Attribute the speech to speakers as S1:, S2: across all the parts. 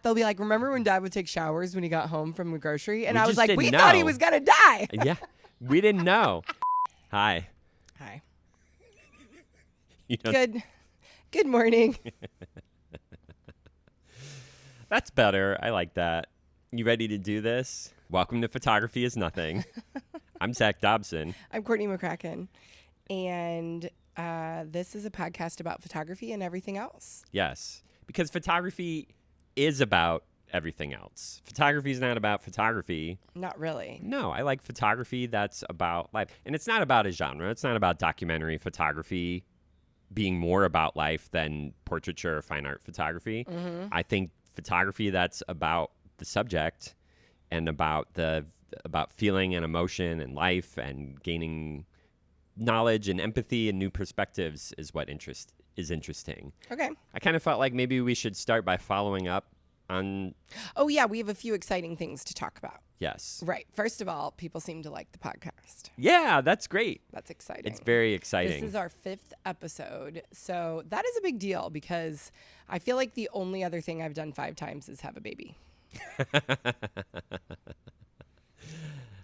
S1: They'll be like, remember when Dad would take showers when he got home from the grocery? And
S2: We
S1: I was
S2: just
S1: like,
S2: didn't
S1: we thought he
S2: know.
S1: was going to die.
S2: Yeah, we didn't know. Hi.
S1: Hi.
S2: You don't-
S1: Good morning.
S2: That's better. I like that. You ready to do this? Welcome to Photography is Nothing. I'm Zach Dobson.
S1: I'm Courtney McCracken. And this is a podcast about photography and everything else.
S2: Yes, because photography is about everything else. Photography is not about photography.
S1: Not really.
S2: No, I like photography that's about life. And it's not about a genre. It's not about documentary photography being more about life than portraiture or fine art photography.
S1: Mm-hmm.
S2: I think photography that's about the subject and about feeling and emotion and life and gaining knowledge and empathy and new perspectives is what is interesting.
S1: Okay.
S2: I kind of felt like maybe we should start by following up on...
S1: Oh, yeah. We have a few exciting things to talk about.
S2: Yes.
S1: Right. First of all, people seem to like the podcast.
S2: Yeah, that's great.
S1: That's exciting.
S2: It's very exciting.
S1: This is our 5th episode. So that is a big deal because I feel like the only other thing I've done 5 times is have a baby.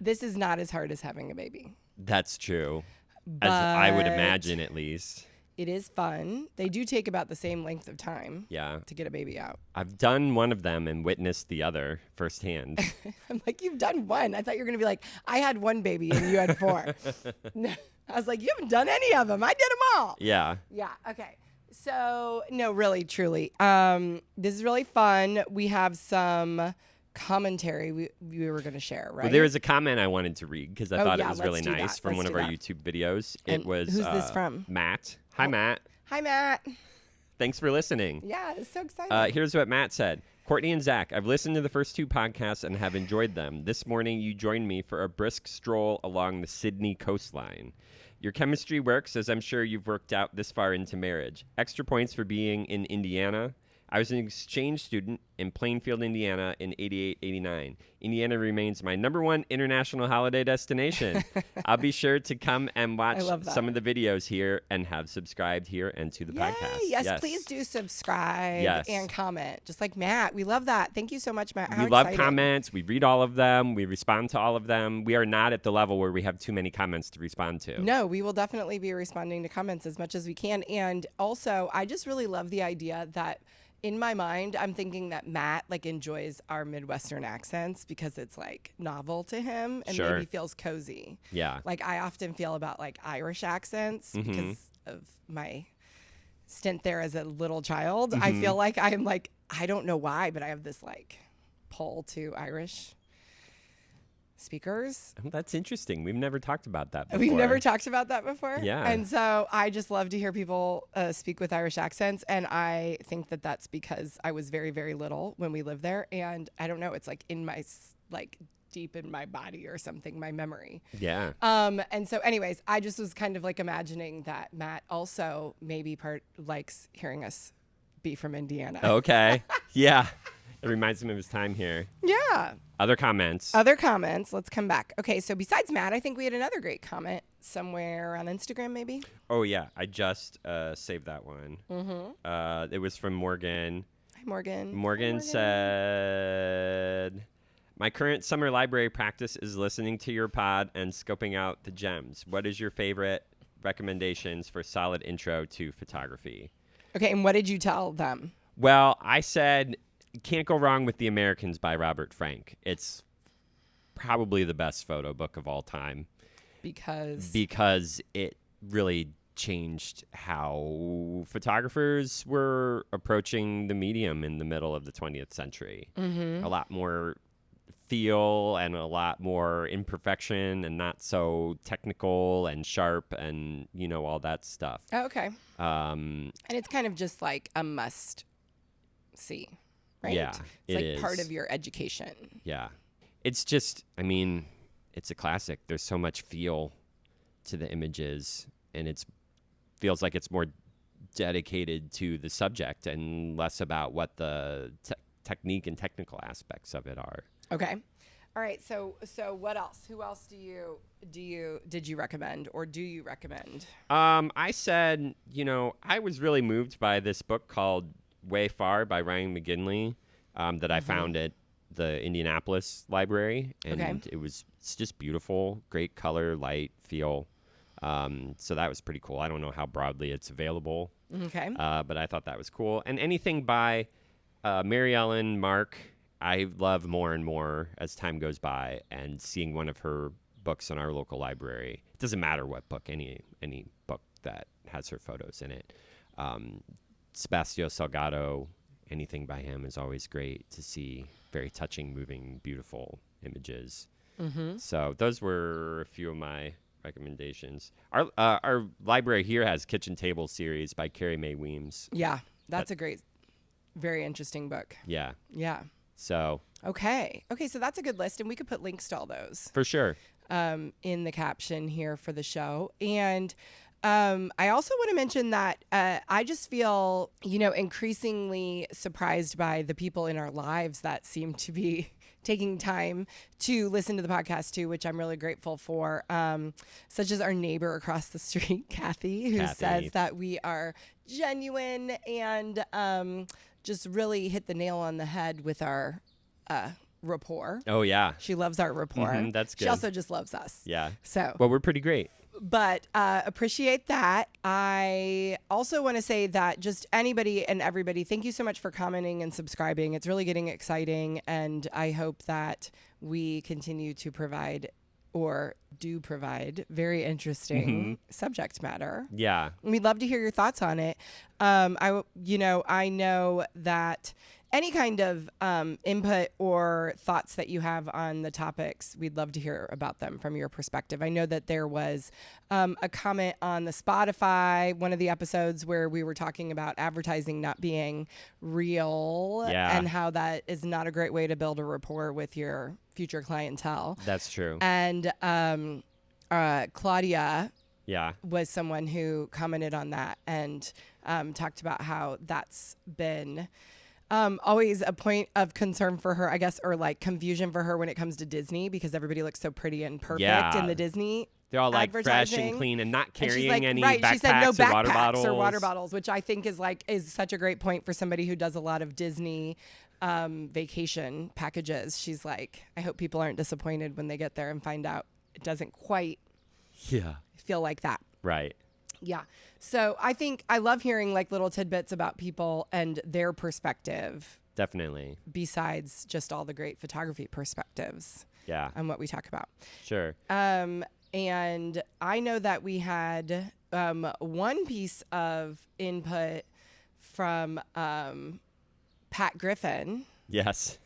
S1: This is not as hard as having a baby.
S2: That's true.
S1: But
S2: As I would imagine, at least.
S1: It is fun. They do take about the same length of time
S2: Yeah.
S1: to get a baby out.
S2: I've done one of them and witnessed the other firsthand.
S1: I'm like, you've done one. I thought you were going to be like, I had 1 baby and you had 4. No, I was like, you haven't done any of them. I did them all.
S2: Yeah.
S1: Yeah. Okay. So, no, really, truly. This is really fun. We have some commentary we were going to share, right?
S2: Well, there is a comment I wanted to read because I thought it was
S1: let's
S2: really
S1: do
S2: nice
S1: that.
S2: from
S1: Let's
S2: one of
S1: do
S2: our
S1: that.
S2: YouTube videos.
S1: And
S2: it was
S1: who's this from?
S2: Matt. Hi, Matt.
S1: Hi, Matt.
S2: Thanks for listening.
S1: Yeah, it's so exciting.
S2: Here's what Matt said. Courtney and Zach, I've listened to the first 2 podcasts and have enjoyed them. This morning, you joined me for a brisk stroll along the Sydney coastline. Your chemistry works, as I'm sure you've worked out this far into marriage. Extra points for being in Indiana. I was an exchange student in Plainfield, Indiana in 88-89. Indiana remains my #1 international holiday destination. I'll be sure to come and watch some of the videos here and have subscribed here and to the podcast.
S1: Yes, please do subscribe and comment. Just like Matt. We love that. Thank you so much, Matt. How
S2: we love
S1: exciting.
S2: comments. We read all of them. We respond to all of them. We are not at the level where we have too many comments to respond to.
S1: No, we will definitely be responding to comments as much as we can. And also, I just really love the idea that in my mind, I'm thinking that Matt enjoys our Midwestern accents because it's novel to him and maybe feels cozy.
S2: Yeah.
S1: I often feel about Irish accents because of my stint there as a little child. I feel like I'm I don't know why, but I have this pull to Irish speakers.
S2: That's interesting. We've never talked about that before.
S1: We've never talked about that before.
S2: Yeah.
S1: And so I just love to hear people speak with Irish accents. And I think that that's because I was very, very little when we lived there. And I don't know, it's in my, deep in my body or something, my memory.
S2: Yeah.
S1: And so anyways, I just was kind of imagining that Matt also maybe likes hearing us be from Indiana.
S2: Okay. Yeah. It reminds him of his time here.
S1: Yeah.
S2: Other comments.
S1: Let's come back. Okay, so besides Matt, I think we had another great comment somewhere on Instagram, maybe.
S2: Oh, yeah. I just saved that one. Mm-hmm. It was from Morgan.
S1: Hi, Morgan.
S2: Morgan said, my current summer library practice is listening to your pod and scoping out the gems. What is your favorite recommendations for solid intro to photography?
S1: Okay, and what did you tell them?
S2: Well, I said... Can't go wrong with The Americans by Robert Frank. It's probably the best photo book of all time. Because it really changed how photographers were approaching the medium in the middle of the 20th century. Mm-hmm. A lot more feel and a lot more imperfection and not so technical and sharp and, all that stuff.
S1: Oh, okay. And it's kind of just a must see. Right?
S2: Yeah,
S1: it's part of your education.
S2: Yeah. It's just, it's a classic. There's so much feel to the images, and feels like it's more dedicated to the subject and less about what the technique and technical aspects of it are.
S1: Okay. All right. So what else? Who else did you recommend or do you recommend?
S2: I said, I was really moved by this book called Way Far by Ryan McGinley. that I found at the Indianapolis library, and it's just beautiful, great color, light, feel. So that was pretty cool. I don't know how broadly it's available, but I thought that was cool. And anything by Mary Ellen Mark, I love more and more as time goes by, and seeing one of her books in our local library. It doesn't matter what book, any book that has her photos in it. Sebastião Salgado, anything by him is always great to see. Very touching, moving, beautiful images. So those were a few of my recommendations. Our library here has Kitchen Table series by Carrie Mae Weems.
S1: Yeah, that's a great, very interesting book.
S2: Yeah. So.
S1: Okay, so that's a good list, and we could put links to all those.
S2: For sure.
S1: In the caption here for the show. And I also want to mention that I just feel, increasingly surprised by the people in our lives that seem to be taking time to listen to the podcast too, which I'm really grateful for, such as our neighbor across the street, Kathy, who says that we are genuine and just really hit the nail on the head with our rapport.
S2: Oh, yeah.
S1: She loves our rapport.
S2: That's good.
S1: She also just loves us.
S2: Yeah.
S1: So.
S2: Well, we're pretty great.
S1: But appreciate that. I also want to say that just anybody and everybody, thank you so much for commenting and subscribing. It's really getting exciting, and I hope that we continue to provide or do provide very interesting subject matter.
S2: Yeah.
S1: We'd love to hear your thoughts on it. I know that any kind of input or thoughts that you have on the topics, we'd love to hear about them from your perspective. I know that there was a comment on the Spotify, one of the episodes where we were talking about advertising not being real and how that is not a great way to build a rapport with your future clientele.
S2: That's true.
S1: And Claudia was someone who commented on that and talked about how that's been always a point of concern for her, I guess, or like confusion for her when it comes to Disney, because everybody looks so pretty and perfect in the Disney.
S2: They're all like fresh and clean and not carrying any backpacks,
S1: she said no backpacks
S2: or
S1: water bottles, which I think is such a great point for somebody who does a lot of Disney vacation packages. She's like, I hope people aren't disappointed when they get there and find out it doesn't quite feel like that.
S2: Right.
S1: Yeah. So I think I love hearing like little tidbits about people and their perspective.
S2: Definitely. Besides
S1: just all the great photography perspectives.
S2: Yeah.
S1: And what we talk about.
S2: Sure.
S1: And I know that we had one piece of input from Pat Griffin.
S2: Yes.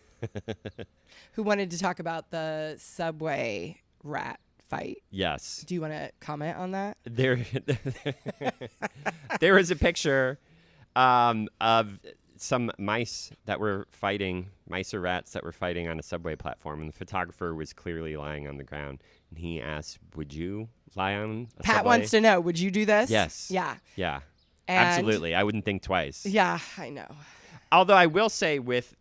S1: Who wanted to talk about the subway rat fight.
S2: Yes.
S1: Do you want to comment on that?
S2: There is a picture of some mice or rats that were fighting on a subway platform, and the photographer was clearly lying on the ground. And he asked, "Would you lie on a
S1: Pat
S2: subway?"
S1: wants to know, would you do this?
S2: Yes.
S1: Yeah.
S2: Yeah.
S1: And
S2: absolutely. I wouldn't think twice.
S1: Yeah, I know.
S2: Although I will say with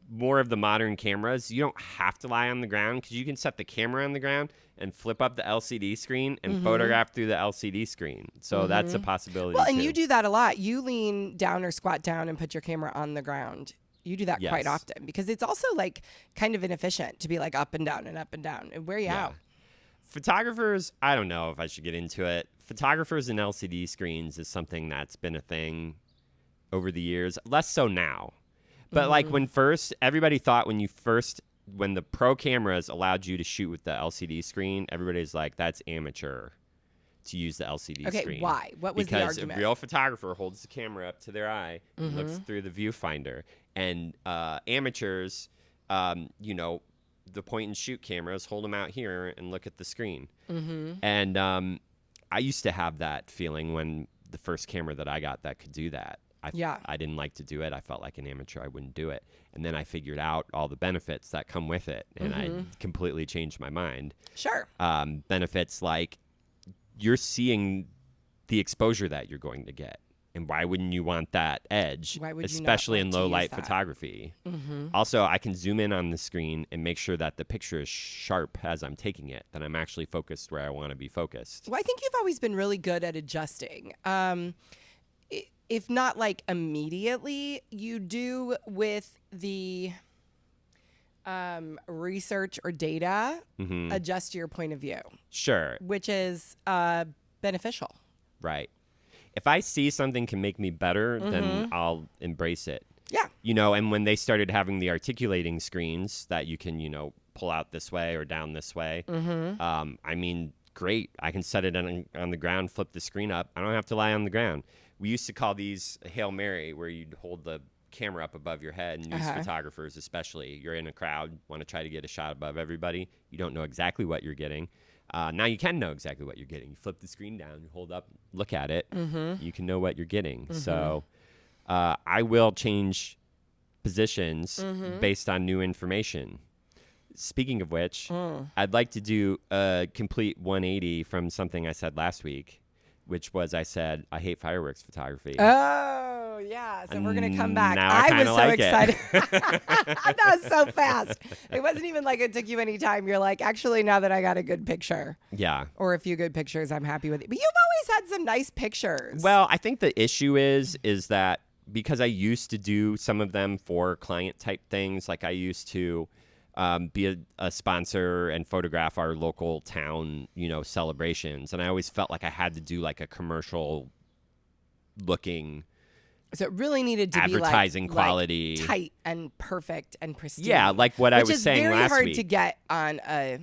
S2: more of the modern cameras, you don't have to lie on the ground, because you can set the camera on the ground and flip up the LCD screen and photograph through the LCD screen. So that's a possibility.
S1: Well, and
S2: too.
S1: you do that a lot. You lean down or squat down and put your camera on the ground. You do that quite often, because it's also like kind of inefficient to be like up and down and up and down. And wear you out.
S2: Photographers, I don't know if I should get into it. Photographers and LCD screens is something that's been a thing over the years. Less so now. But like everybody thought when the pro cameras allowed you to shoot with the LCD screen, everybody's like, that's amateur to use the LCD screen.
S1: Okay, why? What was the argument?
S2: Because a real photographer holds the camera up to their eye and looks through the viewfinder. And amateurs, the point and shoot cameras, hold them out here and look at the screen. And I used to have that feeling when the first camera that I got that could do that. I didn't like to do it. I felt like an amateur. I wouldn't do it. And then I figured out all the benefits that come with it, and I completely changed my mind.
S1: Sure.
S2: Benefits like you're seeing the exposure that you're going to get. And why wouldn't you want that edge, especially in low light photography? Also, I can zoom in on the screen and make sure that the picture is sharp as I'm taking it, that I'm actually focused where I want to be focused.
S1: Well, I think you've always been really good at adjusting. if not like immediately, you do with the research or data, adjust your point of view.
S2: Sure.
S1: Which is beneficial.
S2: Right. If I see something can make me better, then I'll embrace it.
S1: Yeah.
S2: You know, and when they started having the articulating screens that you can, you know, pull out this way or down this way, I mean, great. I can set it on the ground, flip the screen up. I don't have to lie on the ground. We used to call these a Hail Mary, where you'd hold the camera up above your head, and news photographers especially. You're in a crowd, want to try to get a shot above everybody. You don't know exactly what you're getting. Now you can know exactly what you're getting. You flip the screen down, you hold up, look at it. You can know what you're getting. So I will change positions based on new information. Speaking of which, I'd like to do a complete 180 from something I said last week, which was I said, I hate fireworks photography.
S1: Oh, yeah. So we're going to come back.
S2: Now I
S1: was so
S2: like
S1: excited. That was so fast. It wasn't even like it took you any time. You're like, actually, now that I got a good picture.
S2: Yeah.
S1: Or a few good pictures, I'm happy with it. But you've always had some nice pictures.
S2: Well, I think the issue is that because I used to do some of them for client type things, like I used to be a sponsor and photograph our local town, you know, celebrations. And I always felt like I had to do like a commercial looking.
S1: So it really needed to
S2: advertising
S1: be
S2: quality,
S1: like tight and perfect and pristine.
S2: Yeah, like what I was saying last week.
S1: Which is very hard to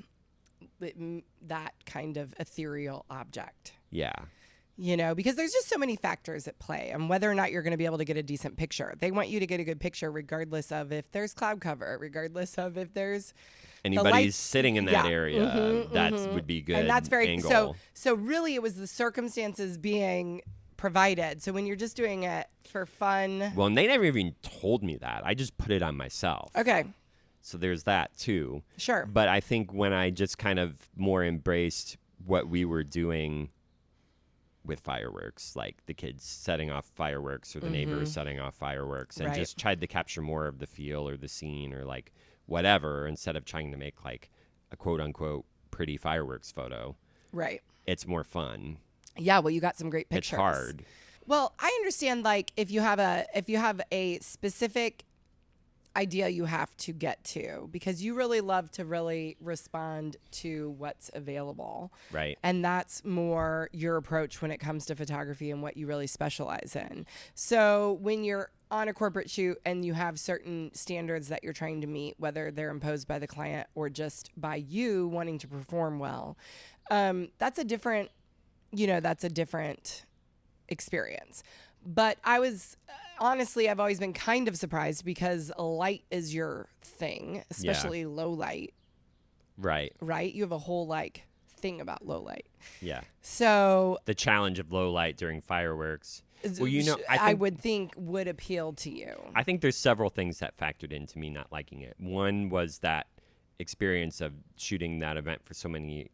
S1: get on that kind of ethereal object.
S2: Yeah.
S1: You know, because there's just so many factors at play and whether or not you're going to be able to get a decent picture. They want you to get a good picture regardless of if there's cloud cover, regardless of if there's
S2: anybody's sitting in that area. That would be good.
S1: And that's very
S2: angle.
S1: So really it was the circumstances being provided. So when you're just doing it for fun.
S2: Well, and they never even told me that. I just put it on myself.
S1: Okay.
S2: So there's that too.
S1: Sure.
S2: But I think when I just kind of more embraced what we were doing with fireworks, like the kids setting off fireworks or the neighbors setting off fireworks, and just tried to capture more of the feel or the scene or like whatever, instead of trying to make like a quote unquote pretty fireworks photo.
S1: Right.
S2: It's more fun.
S1: Yeah, well, you got some great pictures.
S2: It's hard.
S1: Well, I understand like if you have a specific idea you have to get to, because you really love to really respond to what's available.
S2: Right.
S1: And that's more your approach when it comes to photography and what you really specialize in. So when you're on a corporate shoot and you have certain standards that you're trying to meet, whether they're imposed by the client or just by you wanting to perform well, that's a different experience. But I was honestly, I've always been kind of surprised because light is your thing, especially low light.
S2: Right.
S1: Right? You have a whole like thing about low light.
S2: Yeah.
S1: So
S2: the challenge of low light during fireworks. Well, you know,
S1: I would think would appeal to you.
S2: I think there's several things that factored into me not liking it. One was that experience of shooting that event for so many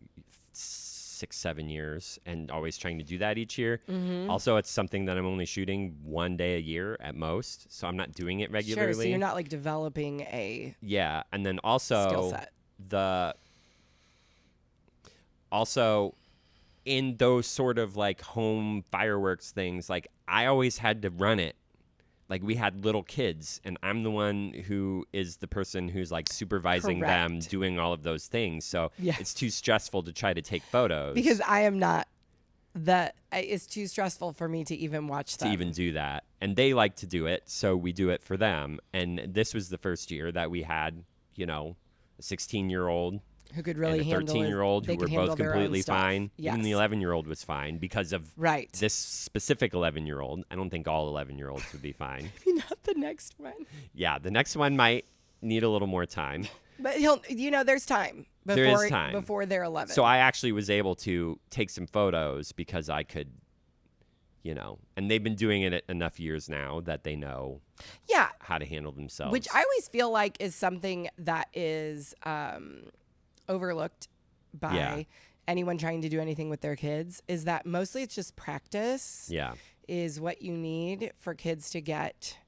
S2: 6-7 years and always trying to do that each year. Also, it's something that I'm only shooting one day a year at most, so I'm not doing it regularly.
S1: Sure, so you're not like developing a
S2: and then also
S1: skill set.
S2: Also in those sort of like home fireworks things, like I always had to run it. Like we had little kids and I'm the one who is the person who's like supervising them doing all of those things. So it's too stressful to try to take photos.
S1: Because I am not it's too stressful for me to even watch them.
S2: To even do that. And they like to do it, so we do it for them. And this was the first year that we had, you know, a 16-year-old
S1: who could really
S2: and a 13-year-old who were both completely fine.
S1: Yes.
S2: Even the 11-year-old was fine because of this specific 11-year-old. I don't think all 11-year-olds would be fine.
S1: Maybe not the next one.
S2: Yeah, the next one might need a little more time.
S1: But there's time.
S2: There is time.
S1: Before they're 11.
S2: So I actually was able to take some photos because I could, you know, and they've been doing it enough years now that they know how to handle themselves.
S1: Which I always feel like is something that is overlooked by anyone trying to do anything with their kids, is that mostly it's just practice is what you need for kids to get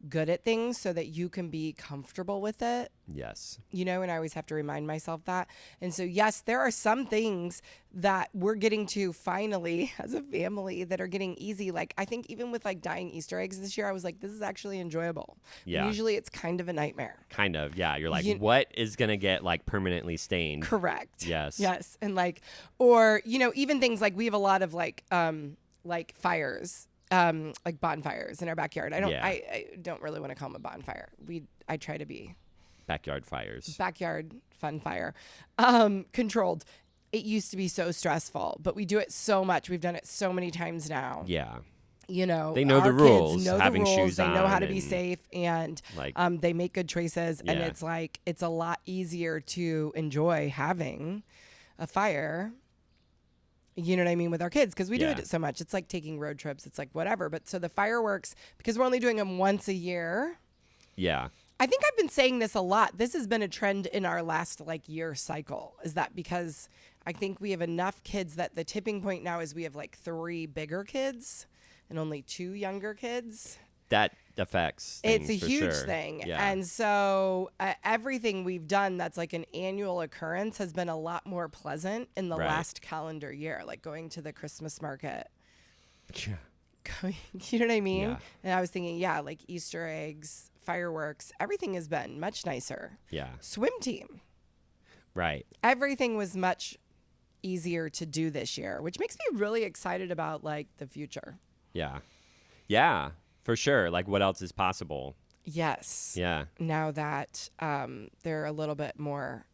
S1: good at things so that you can be comfortable with it.
S2: Yes.
S1: And I always have to remind myself that. And so, yes, there are some things that we're getting to finally as a family that are getting easy. Like, I think even with like dyeing Easter eggs this year, I was like, this is actually enjoyable.
S2: Yeah.
S1: Usually it's kind of a nightmare.
S2: Kind of. Yeah. You're like, what is going to get like permanently stained?
S1: Correct.
S2: Yes.
S1: Yes. And like, or, even things like we have a lot of like fires. Like bonfires in our backyard. I don't really want to call them a bonfire. I try to be
S2: backyard fires.
S1: Backyard fun fire. Controlled. It used to be so stressful, but we do it so much. We've done it so many times now.
S2: Yeah.
S1: They
S2: know the rules.
S1: Kids know
S2: having
S1: the rules.
S2: shoes
S1: they
S2: on.
S1: know how to be safe, and
S2: like,
S1: they make good choices.
S2: Yeah.
S1: And it's like it's a lot easier to enjoy having a fire. You know what I mean, with our kids, because we do it so much. It's like taking road trips. It's like whatever. But so the fireworks, because we're only doing them once a year.
S2: Yeah.
S1: I think I've been saying this a lot. This has been a trend in our last like year cycle. Is that because I think we have enough kids that the tipping point now is we have like 3 bigger kids and only 2 younger kids.
S2: That affects things.
S1: It's a huge
S2: sure.
S1: thing.
S2: Yeah.
S1: And so everything we've done that's like an annual occurrence has been a lot more pleasant in the last calendar year, like going to the Christmas market.
S2: Yeah.
S1: You know what I mean?
S2: Yeah.
S1: And I was thinking, like Easter eggs, fireworks, everything has been much nicer.
S2: Yeah.
S1: Swim team.
S2: Right.
S1: Everything was much easier to do this year, which makes me really excited about like the future.
S2: Yeah. Yeah. For sure. Like, what else is possible?
S1: Yes.
S2: Yeah.
S1: Now that they're a little bit more...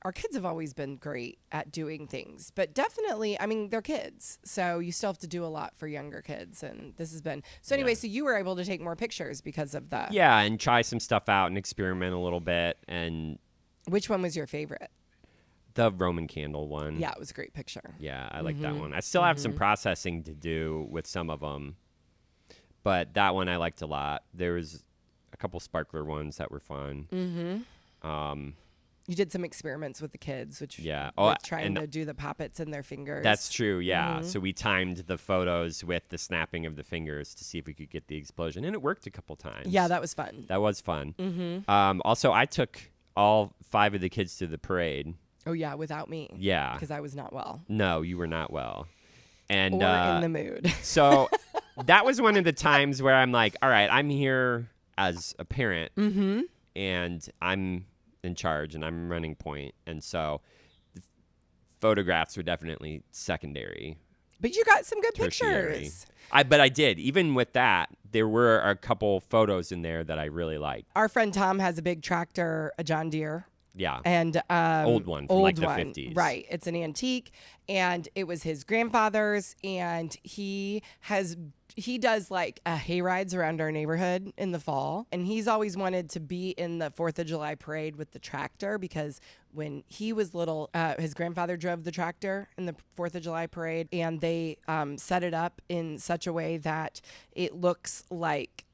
S1: Our kids have always been great at doing things, but definitely, I mean, they're kids. So you still have to do a lot for younger kids. And this has been... So anyway, so you were able to take more pictures because of that.
S2: Yeah, and try some stuff out and experiment a little bit. And
S1: which one was your favorite?
S2: the Roman candle one.
S1: Yeah, it was a great picture.
S2: Yeah, I like that one. I still have some processing to do with some of them. But that one I liked a lot. There was a couple sparkler ones that were fun.
S1: You did some experiments with the kids, which trying to do the poppets in their fingers.
S2: That's true, yeah. So we timed the photos with the snapping of the fingers to see if we could get the explosion, and it worked a couple times.
S1: Yeah, that was fun.
S2: That was fun. Also, I took all 5 of the kids to the parade.
S1: Oh, yeah, without me.
S2: Yeah.
S1: Because I was not well.
S2: No, you were not well. And
S1: or in the mood.
S2: So that was one of the times where I'm like, all right, I'm here as a parent, and I'm in charge, and I'm running point. And so the photographs were definitely secondary.
S1: But you got some good
S2: tertiary.
S1: pictures.
S2: But I did. Even with that, there were a couple photos in there that I really liked.
S1: Our friend Tom has a big tractor, a John Deere.
S2: Yeah.
S1: And
S2: old one from like the 50s.
S1: Right. It's an antique, and it was his grandfather's, and he does like hay rides around our neighborhood in the fall, and he's always wanted to be in the 4th of July parade with the tractor, because when he was little, his grandfather drove the tractor in the 4th of July parade, and they set it up in such a way that it looks like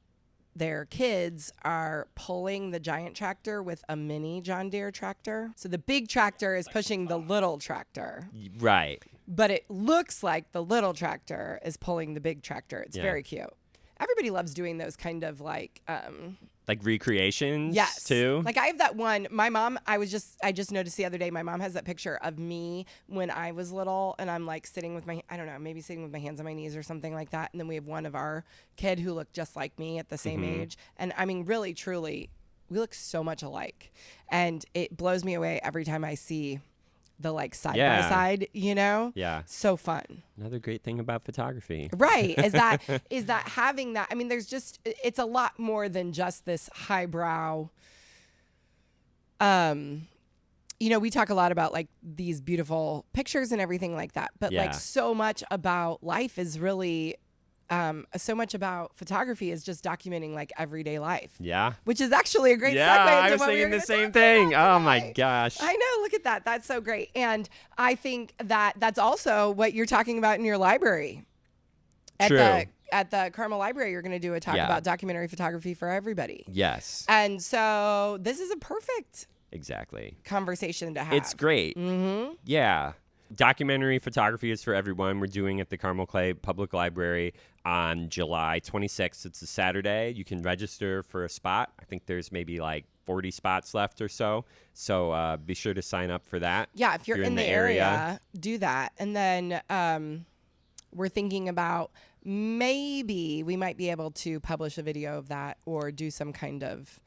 S1: their kids are pulling the giant tractor with a mini John Deere tractor. So the big tractor is pushing the little tractor.
S2: Right.
S1: But it looks like the little tractor is pulling the big tractor. It's very cute. Everybody loves doing those kind of like
S2: recreations
S1: yes.
S2: too.
S1: Like I have that one. My mom, I just noticed the other day, my mom has that picture of me when I was little, and I'm like sitting with maybe sitting with my hands on my knees or something like that. And then we have one of our kid who looked just like me at the same age. And I mean, really, truly, we look so much alike. And it blows me away every time I see the like side by side, you know?
S2: Yeah.
S1: So fun.
S2: Another great thing about photography.
S1: Right. Is that having that, I mean, it's a lot more than just this highbrow, we talk a lot about like these beautiful pictures and everything like that, but like so much about life is really, so much about photography is just documenting like everyday life. Yeah. Which is actually a great segue into
S2: I was
S1: what
S2: thinking the same thing. Oh my gosh.
S1: I know. Look at that. That's so great. And I think that that's also what you're talking about in your library. At the Carmel Library, you're going to do a talk about documentary photography for everybody.
S2: Yes.
S1: And so this is a perfect conversation to have.
S2: It's great. Yeah. Documentary photography is for everyone. We're doing at the Carmel Clay Public Library. on July 26th. It's a Saturday. You can register for a spot. I think there's maybe like 40 spots left or so. So be sure to sign up for that.
S1: Yeah, if you're in the area, do that. And then we're thinking about maybe we might be able to publish a video of that or do some kind of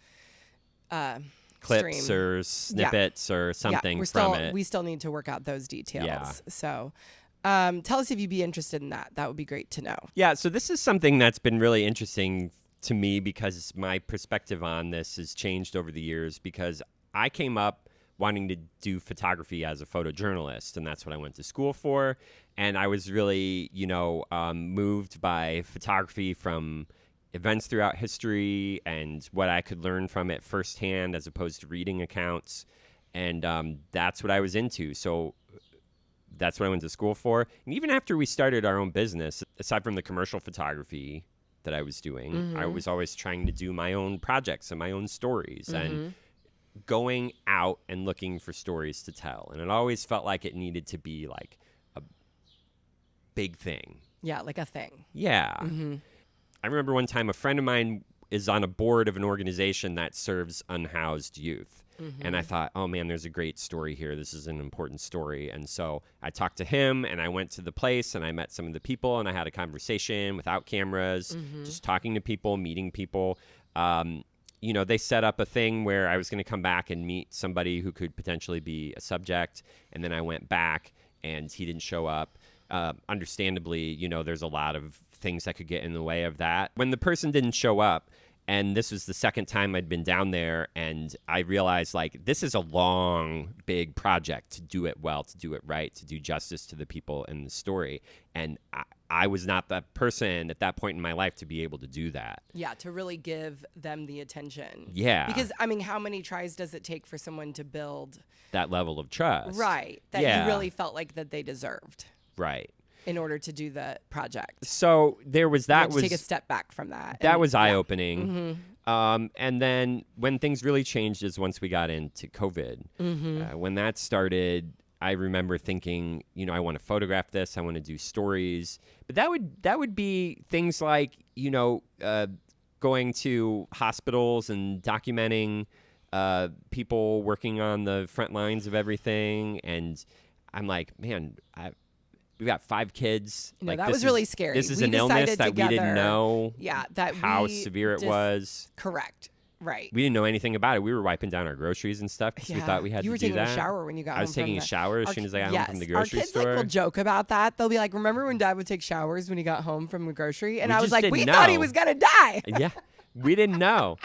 S2: clips
S1: stream.
S2: or snippets or something from it.
S1: We still need to work out those details.
S2: Yeah.
S1: So tell us if you'd be interested in that. That would be great to know.
S2: Yeah, so this is something that's been really interesting to me because my perspective on this has changed over the years because I came up wanting to do photography as a photojournalist, and that's what I went to school for. And I was really, moved by photography from events throughout history and what I could learn from it firsthand as opposed to reading accounts. And that's what I was into. So that's what I went to school for. And even after we started our own business, aside from the commercial photography that I was doing, I was always trying to do my own projects and my own stories and going out and looking for stories to tell. And it always felt like it needed to be like a big thing.
S1: Yeah, like a thing.
S2: Yeah. I remember one time a friend of mine is on a board of an organization that serves unhoused youth. And I thought, oh, man, there's a great story here. This is an important story. And so I talked to him, and I went to the place, and I met some of the people, and I had a conversation without cameras, just talking to people, meeting people. They set up a thing where I was going to come back and meet somebody who could potentially be a subject. And then I went back, and he didn't show up. Understandably, there's a lot of things that could get in the way of that. When the person didn't show up, and this was the second time I'd been down there, and I realized, like, this is a long, big project to do it well, to do it right, to do justice to the people in the story. And I was not that person at that point in my life to be able to do that.
S1: Yeah, to really give them the attention.
S2: Yeah.
S1: Because, how many tries does it take for someone to build
S2: that level of trust?
S1: Right. That you really felt like that they deserved.
S2: Right.
S1: In order to do the project.
S2: So there was that.
S1: Take a step back from that.
S2: That was eye-opening. And then when things really changed is once we got into COVID. When that started, I remember thinking, I want to photograph this. I want to do stories. But that would be things like, going to hospitals and documenting people working on the front lines of everything. And I'm like, man, we've got 5 kids.
S1: That was really scary.
S2: This is an illness that we didn't know how severe it was.
S1: Correct. Right.
S2: We didn't know anything about it. We were wiping down our groceries and stuff because we thought we had to do that.
S1: You were taking a shower when you got home.
S2: I was taking a shower as soon as I got home from the grocery store.
S1: Our kids will joke about that. They'll be like, remember when Dad would take showers when he got home from the grocery? And I was like, we thought he was going to die.
S2: Yeah. We didn't know.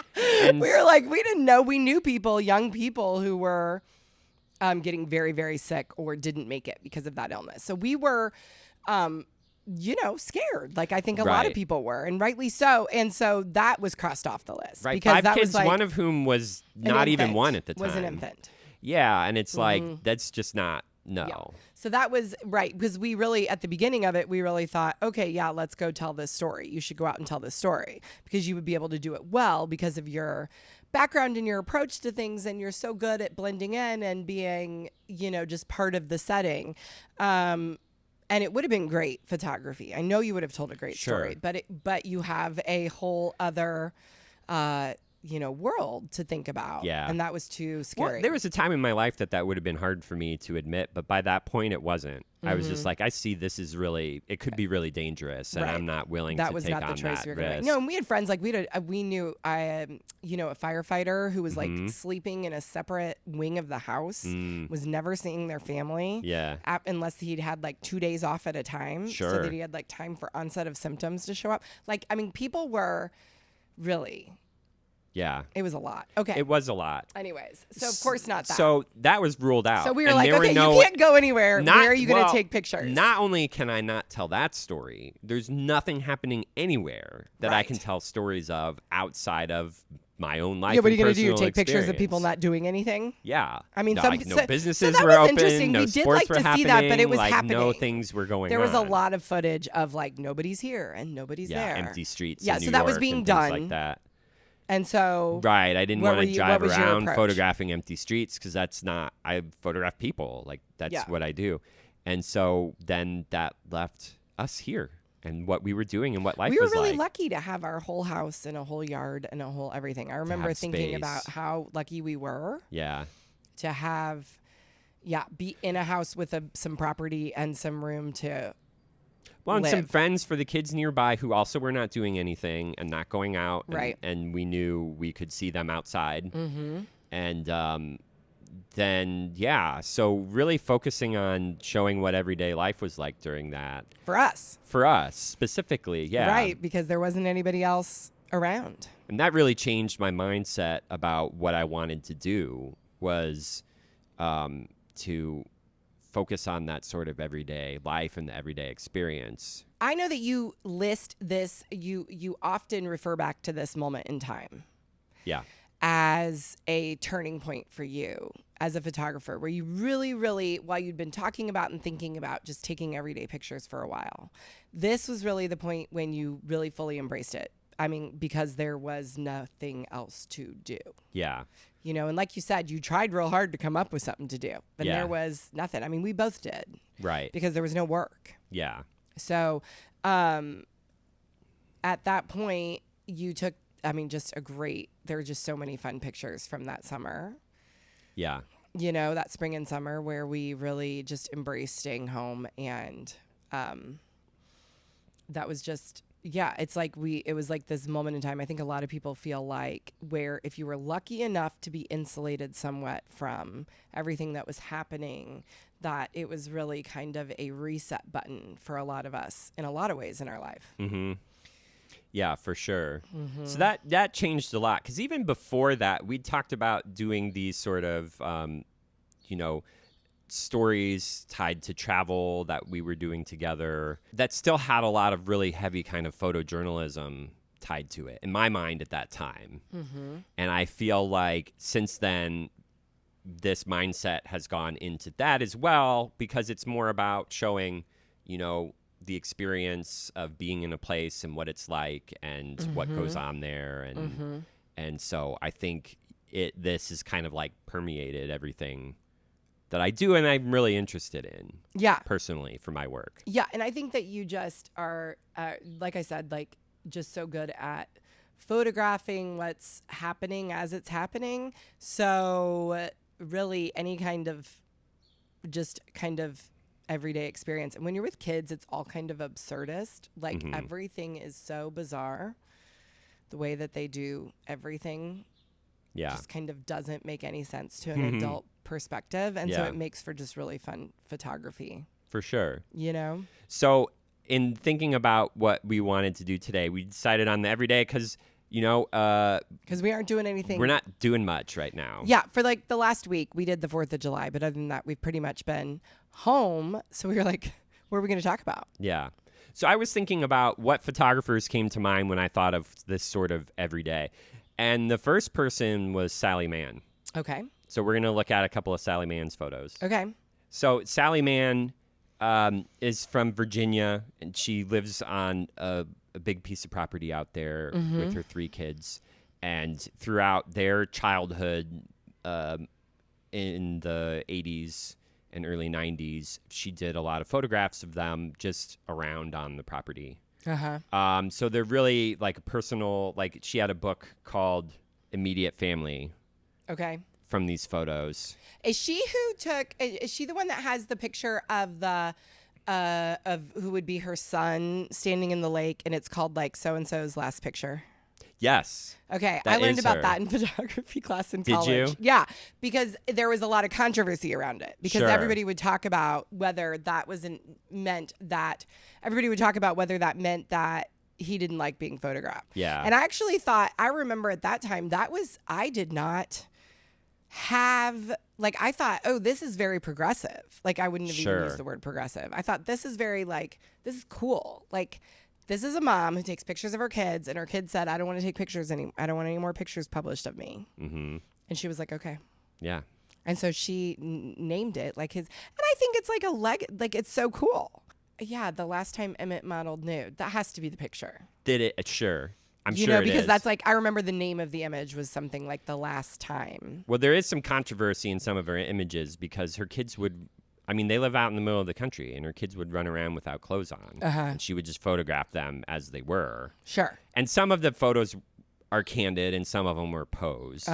S1: And we were like, we didn't know. We knew people, young people who were getting very, very sick or didn't make it because of that illness. So we were, scared. Like I think a lot of people were, and rightly so. And so that was crossed off the list.
S2: Right.
S1: Because
S2: 5
S1: that
S2: kids,
S1: was like
S2: one of whom was not even 1 at the time.
S1: Was an infant.
S2: Yeah. And it's like, that's just not, no.
S1: Yeah. So that was right. Because we really, at the beginning of it, we really thought, okay, yeah, let's go tell this story. You should go out and tell this story because you would be able to do it well because of your background and your approach to things, and you're so good at blending in and being, just part of the setting. And it would have been great photography. I know you would have told a great story, but you have a whole other, world to think about.
S2: Yeah.
S1: And that was too scary.
S2: Well, there was a time in my life that would have been hard for me to admit, but by that point it wasn't. I was just like, I see this is really, it could be really dangerous, and I'm not willing to take on that risk. That was not the choice we were going to make.
S1: No, and we had friends, like we knew, a firefighter who was like sleeping in a separate wing of the house, was never seeing their family.
S2: Yeah.
S1: Unless he'd had like 2 days off at a time.
S2: Sure.
S1: So that he had like time for onset of symptoms to show up. Like, people were really...
S2: Yeah.
S1: It was a lot. Okay.
S2: It was a lot.
S1: Anyways, so of course not that.
S2: So that was ruled out.
S1: So we were like, okay, you can't go anywhere. Where are you going to take pictures?
S2: Not only can I not tell that story, there's nothing happening anywhere that I can tell stories of outside of my own life.
S1: Yeah, what are you
S2: going to
S1: do? Take pictures of people not doing anything?
S2: Yeah.
S1: No
S2: businesses were open, no
S1: we did
S2: sports
S1: like
S2: were
S1: to see that, but it was
S2: like,
S1: happening.
S2: No things were going on.
S1: There was a lot of footage of like nobody's here and nobody's there.
S2: Empty streets.
S1: Yeah,
S2: in New
S1: so that
S2: York
S1: was being
S2: and
S1: done.
S2: things like that.
S1: And so,
S2: I didn't want to drive around
S1: approach?
S2: photographing empty streets because that's not, I photograph people. Like, that's what I do. And so then that left us here. and what we were doing and what life
S1: we were
S2: was
S1: really
S2: like.
S1: lucky to have our whole house and a whole yard and a whole everything. I remember
S2: have
S1: thinking
S2: space.
S1: about how lucky we were
S2: Yeah.
S1: to have, be in a house with some property and some room to
S2: Well, and some
S1: live.
S2: friends for the kids nearby who also were not doing anything and not going out. And,
S1: Right.
S2: And we knew we could see them outside.
S1: Mm-hmm.
S2: And then, so really focusing on showing what everyday life was like during that.
S1: For us.
S2: For us, specifically, yeah.
S1: Right, because there wasn't anybody else around.
S2: And that really changed my mindset about what I wanted to do was to focus on that sort of everyday life and the everyday experience.
S1: I know that you list this, you often refer back to this moment in time.
S2: Yeah.
S1: As a turning point for you as a photographer, where you really, really, while you'd been talking about and thinking about just taking everyday pictures for a while, this was really the point when you really fully embraced it. I mean, because there was nothing else to do.
S2: Yeah.
S1: You know, and like you said, you tried real hard to come up with something to do, but there was nothing. I mean, we both did.
S2: Right.
S1: Because there was no work.
S2: Yeah.
S1: So at that point, you took, just there were just so many fun pictures from that summer.
S2: Yeah.
S1: You know, that spring and summer where we really just embraced staying home. And that was just, it was like this moment in time. I think a lot of people feel like where if you were lucky enough to be insulated somewhat from everything that was happening, that it was really kind of a reset button for a lot of us in a lot of ways in our life.
S2: Mm-hmm. Yeah, for sure.
S1: Mm-hmm.
S2: So that changed a lot because even before that, we talked about doing these sort of, stories tied to travel that we were doing together that still had a lot of really heavy kind of photojournalism tied to it in my mind at that time.
S1: Mm-hmm.
S2: And I feel like since then, this mindset has gone into that as well because it's more about showing, the experience of being in a place and what it's like and what goes on there. And so I think this is kind of like permeated everything that I do and I'm really interested in.
S1: Yeah.
S2: Personally for my work.
S1: Yeah. And I think that you just are, like I said, like just so good at photographing what's happening as it's happening. So really any kind of everyday experience. And when you're with kids, it's all kind of absurdist. Like everything is so bizarre. The way that they do everything just kind of doesn't make any sense to an adult perspective. And so it makes for just really fun photography.
S2: For sure. So in thinking about what we wanted to do today, we decided on the everyday because we aren't doing anything. We're not doing much right now.
S1: Yeah. For like the last week, we did the 4th of July. But other than that, we've pretty much been home. So we were like, what are we going to talk about?
S2: Yeah. So I was thinking about what photographers came to mind when I thought of this sort of everyday. And the first person was Sally Mann.
S1: Okay.
S2: So we're going to look at a couple of Sally Mann's photos.
S1: Okay.
S2: So Sally Mann is from Virginia, and she lives on a big piece of property out there with her 3 kids. And throughout their childhood in the 80s and early 90s, she did a lot of photographs of them just around on the property.
S1: Uh-huh.
S2: So they're really like a personal, like she had a book called Immediate Family.
S1: Okay.
S2: From these photos.
S1: Is she the one that has the picture of of who would be her son standing in the lake and it's called like so-and-so's last picture?
S2: Yes.
S1: Okay.
S2: That
S1: I learned
S2: is
S1: about
S2: her.
S1: that in photography class in
S2: Did
S1: college.
S2: you?
S1: Yeah. Because there was a lot of controversy around it because
S2: Sure.
S1: everybody would talk about whether that meant that he didn't like being photographed.
S2: Yeah.
S1: And I actually I remember at that time I did not have, like, I thought, oh, this is very progressive. Like, I wouldn't have even
S2: Sure.
S1: used the word progressive. I thought this is very, like, this is cool. Like, this is a mom who takes pictures of her kids, and her kid said, I don't want to take pictures anymore. I don't want any more pictures published of me.
S2: Mm-hmm.
S1: And she was like, okay.
S2: Yeah.
S1: And so she named it like his, and I think it's like it's so cool. Yeah, the last time Emmett modeled nude, that has to be the picture.
S2: Did it? Sure. I'm
S1: You
S2: sure
S1: know,
S2: it
S1: because
S2: is.
S1: that's like, I remember the name of the image was something like The Last Time.
S2: Well, there is some controversy in some of her images because her kids would I mean, they live out in the middle of the country, and her kids would run around without clothes on. And she would just photograph them as they were.
S1: Sure.
S2: And some of the photos are candid, and some of them were posed.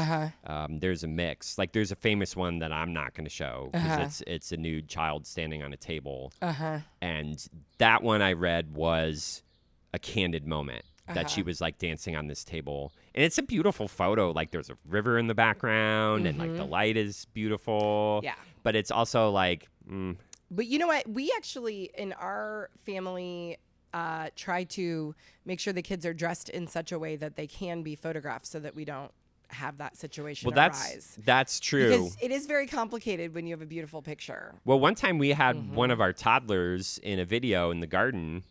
S2: There's a mix. Like, there's a famous one that I'm not going to show because it's a nude child standing on a table. And that one I read was a candid moment that she was like dancing on this table. And it's a beautiful photo. Like, there's a river in the background and like the light is beautiful.
S1: Yeah.
S2: But it's also like,
S1: But you know what? We actually, in our family, try to make sure the kids are dressed in such a way that they can be photographed so that we don't have that situation arise.
S2: That's true.
S1: Because it is very complicated when you have a beautiful picture.
S2: Well, one time we had one of our toddlers in a video in the garden,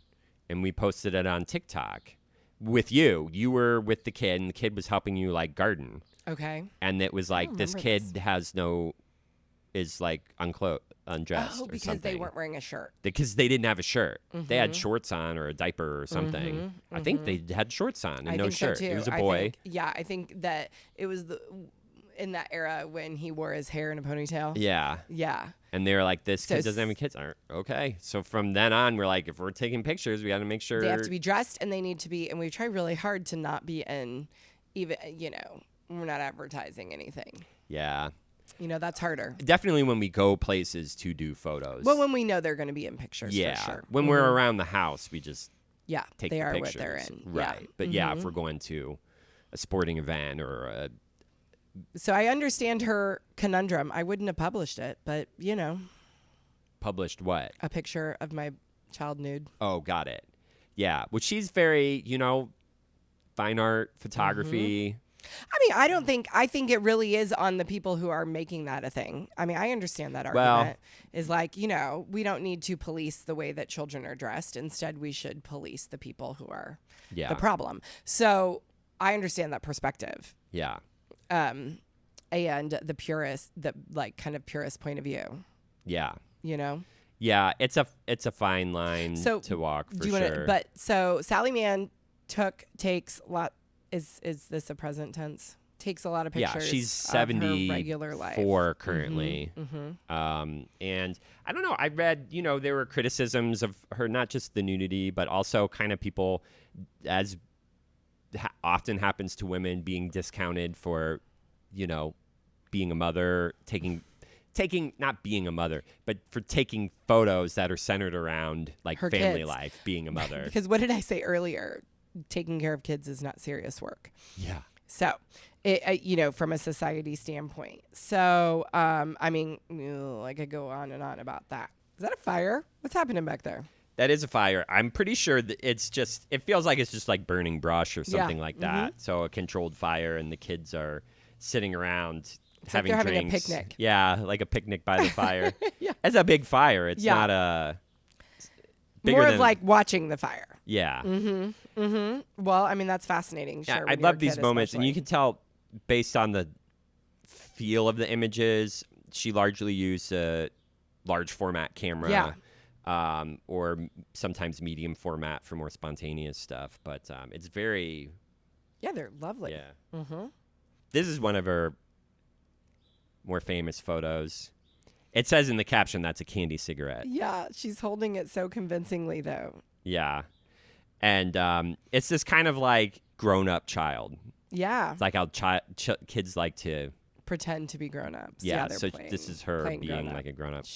S2: and we posted it on TikTok with you. You were with the kid, and the kid was helping you like garden.
S1: Okay.
S2: And it was like, this kid is like undressed or
S1: because
S2: something.
S1: they weren't wearing a shirt.
S2: Because they didn't have a shirt. They had shorts on or a diaper or something. I think they had shorts on and no shirt.
S1: So too.
S2: It was a boy.
S1: I think that it was in that era when he wore his hair in a ponytail.
S2: Yeah.
S1: Yeah.
S2: And they were like, this kid doesn't have any kids. Okay. So from then on, we're like, if we're taking pictures, we got to make sure.
S1: They have to be dressed and they need to be, and we try really hard to not be in even, we're not advertising anything.
S2: Yeah.
S1: That's harder.
S2: Definitely when we go places to do photos.
S1: Well, when we know they're going to be in pictures, for sure.
S2: When we're around the house, we just take
S1: they
S2: the
S1: are
S2: pictures.
S1: what they're in.
S2: Right.
S1: Yeah.
S2: But if we're going to a sporting event or
S1: So I understand her conundrum. I wouldn't have published it, but,
S2: Published what?
S1: a picture of my child nude.
S2: Oh, got it. Yeah. Well, she's very, fine art, photography.
S1: I mean, I think it really is on the people who are making that a thing. I mean, I understand that argument is like, we don't need to police the way that children are dressed. Instead, we should police the people who are the problem. So I understand that perspective.
S2: Yeah.
S1: And the kind of purist point of view.
S2: Yeah.
S1: Yeah,
S2: it's a fine line to walk for sure.
S1: So Sally Mann takes a lot. Is this a present tense? Takes a lot of pictures.
S2: Yeah, she's
S1: 74 regular life
S2: currently. And I don't know. I read, there were criticisms of her, not just the nudity, but also kind of people, as often happens to women, being discounted for, being a mother, taking not being a mother, but for taking photos that are centered around like
S1: her
S2: family
S1: kids.
S2: life, being a mother.
S1: Because what did I say earlier? Taking care of kids is not serious work.
S2: Yeah.
S1: So, from a society standpoint. So, I could go on and on about that. Is that a fire? What's happening back there?
S2: That is a fire. I'm pretty sure that it feels like it's just like burning brush or something like that. So a controlled fire, and the kids are sitting around having
S1: like they're
S2: drinks.
S1: having a picnic.
S2: Yeah, like a picnic by the fire.
S1: Yeah.
S2: It's a big fire. It's not a...
S1: More of like watching the fire.
S2: Yeah.
S1: Well, I mean, that's fascinating. Sure,
S2: yeah, I love these moments. And you can tell based on the feel of the images, she largely used a large format camera.
S1: Yeah.
S2: Or sometimes medium format for more spontaneous stuff. But it's very...
S1: Yeah, they're lovely.
S2: Yeah. This is one of her more famous photos. It says in the caption that's a candy cigarette.
S1: Yeah, she's holding it so convincingly, though.
S2: Yeah. And it's this kind of like grown-up child.
S1: Yeah.
S2: It's like how kids like to...
S1: pretend to be grown-ups.
S2: Yeah,
S1: they're
S2: so
S1: playing,
S2: this is her being
S1: grown-up.
S2: like a grown-up.